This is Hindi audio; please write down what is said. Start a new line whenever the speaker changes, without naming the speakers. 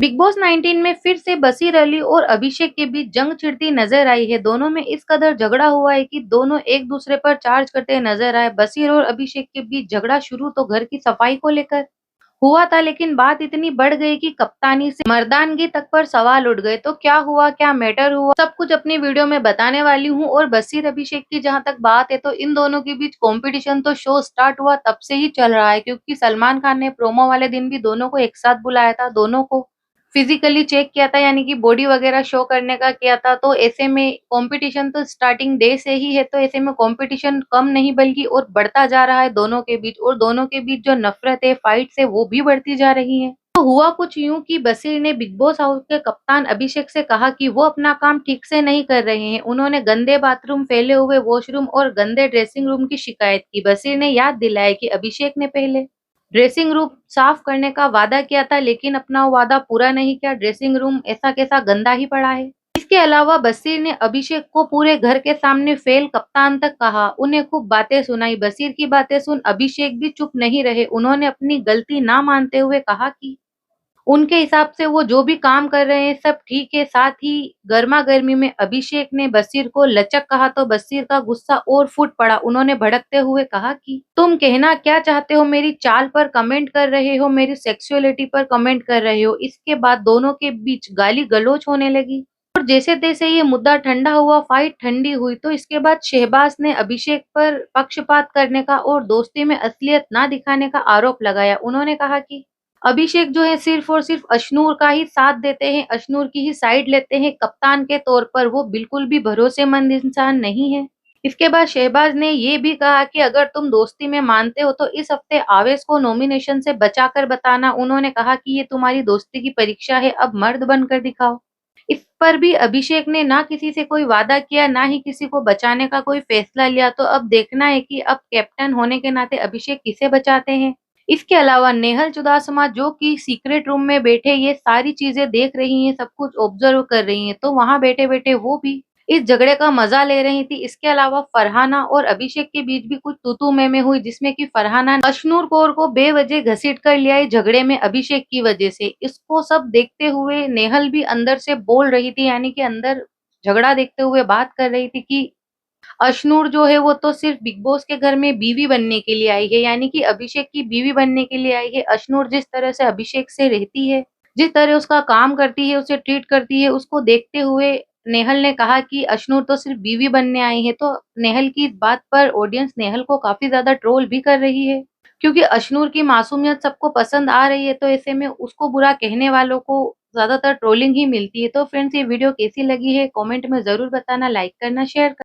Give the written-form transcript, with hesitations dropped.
बिग बॉस 19 में फिर से बसीर अली और अभिषेक के बीच जंग छिड़ती नजर आई है। दोनों में इस कदर झगड़ा हुआ है कि दोनों एक दूसरे पर चार्ज करते नजर आए। बसीर और अभिषेक के बीच झगड़ा शुरू तो घर की सफाई को लेकर हुआ था, लेकिन बात इतनी बढ़ गई कि कप्तानी से मर्दानगी तक पर सवाल उठ गए। तो क्या हुआ, क्या मैटर हुआ, सब कुछ अपनी वीडियो में बताने वाली हूँ। और बसीर अभिषेक की जहां तक बात है तो इन दोनों के बीच कंपटीशन तो शो स्टार्ट हुआ तब से ही चल रहा है, क्योंकि सलमान खान ने प्रोमो वाले दिन भी दोनों को एक साथ बुलाया था, दोनों को फिजिकली चेक किया था, यानी कि बॉडी वगैरह शो करने का किया था। तो ऐसे में कंपटीशन तो स्टार्टिंग डे से ही है, तो ऐसे में कंपटीशन कम नहीं बल्कि और बढ़ता जा रहा है दोनों के बीच। और दोनों के बीच जो नफरत है, फाइट्स है, वो भी बढ़ती जा रही है। तो हुआ कुछ यूं कि बसीर ने बिग बॉस हाउस के कप्तान अभिषेक से कहा कि वो अपना काम ठीक से नहीं कर रहे हैं। उन्होंने गंदे बाथरूम, फैले हुए वॉशरूम और गंदे ड्रेसिंग रूम की शिकायत की। बसीर ने याद दिलाया कि अभिषेक ने पहले ड्रेसिंग रूम साफ करने का वादा किया था, लेकिन अपना वादा पूरा नहीं किया। ड्रेसिंग रूम ऐसा कैसा गंदा ही पड़ा है। इसके अलावा बसीर ने अभिषेक को पूरे घर के सामने फेल कप्तान तक कहा, उन्हें खूब बातें सुनाई। बसीर की बातें सुन अभिषेक भी चुप नहीं रहे। उन्होंने अपनी गलती ना मानते हुए कहा कि उनके हिसाब से वो जो भी काम कर रहे हैं सब ठीक है। साथ ही गर्मा गर्मी में अभिषेक ने बसीर को लचक कहा तो बसीर का गुस्सा और फूट पड़ा। उन्होंने भड़कते हुए कहा कि तुम कहना क्या चाहते हो, मेरी चाल पर कमेंट कर रहे हो, मेरी सेक्सुअलिटी पर कमेंट कर रहे हो। इसके बाद दोनों के बीच गाली गलौज होने लगी। और जैसे तैसे ये मुद्दा ठंडा हुआ, फाइट ठंडी हुई, तो इसके बाद शहबाज ने अभिषेक पर पक्षपात करने का और दोस्ती में असलियत ना दिखाने का आरोप लगाया। उन्होंने कहा कि अभिषेक जो है सिर्फ और सिर्फ अशनूर का ही साथ देते हैं, अशनूर की ही साइड लेते हैं कप्तान के तौर पर। वो बिल्कुल भी भरोसेमंद इंसान नहीं है। इसके बाद शहबाज ने ये भी कहा कि अगर तुम दोस्ती में मानते हो तो इस हफ्ते आवेश को नॉमिनेशन से बचाकर बताना। उन्होंने कहा कि ये तुम्हारी दोस्ती की परीक्षा है, अब मर्द बनकर दिखाओ। इस पर भी अभिषेक ने ना किसी से कोई वादा किया, ना ही किसी को बचाने का कोई फैसला लिया। तो अब देखना है कि अब कैप्टन होने के नाते अभिषेक किसे बचाते हैं। इसके अलावा नेहल चुदासमा जो कि सीक्रेट रूम में बैठे ये सारी चीजें देख रही हैं, सब कुछ ऑब्जर्व कर रही हैं, तो वहां बैठे बैठे वो भी इस झगड़े का मजा ले रही थी। इसके अलावा फरहाना और अभिषेक के बीच भी कुछ तू में हुई, जिसमें कि फरहाना ने अशनूर कौर को बेवजह घसीट कर लिया है झगड़े में अभिषेक की वजह से। इसको सब देखते हुए नेहल भी अंदर से बोल रही थी, यानी कि अंदर झगड़ा देखते हुए बात कर रही थी कि अशनूर जो है वो तो सिर्फ बिग बॉस के घर में बीवी बनने के लिए आई है, यानी कि अभिषेक की बीवी बनने के लिए आई है। अशनूर जिस तरह से अभिषेक से रहती है, जिस तरह उसका काम करती है, उसे ट्रीट करती है, उसको देखते हुए नेहल ने कहा कि अशनूर तो सिर्फ बीवी बनने आई है। तो नेहल की इस बात पर ऑडियंस नेहल को काफी ज्यादा ट्रोल भी कर रही है, क्योंकि अशनूर की मासूमियत सबको पसंद आ रही है। तो ऐसे में उसको बुरा कहने वालों को ज्यादातर ट्रोलिंग ही मिलती है। तो फ्रेंड्स, ये वीडियो कैसी लगी है कमेंट में जरूर बताना, लाइक करना, शेयर करना।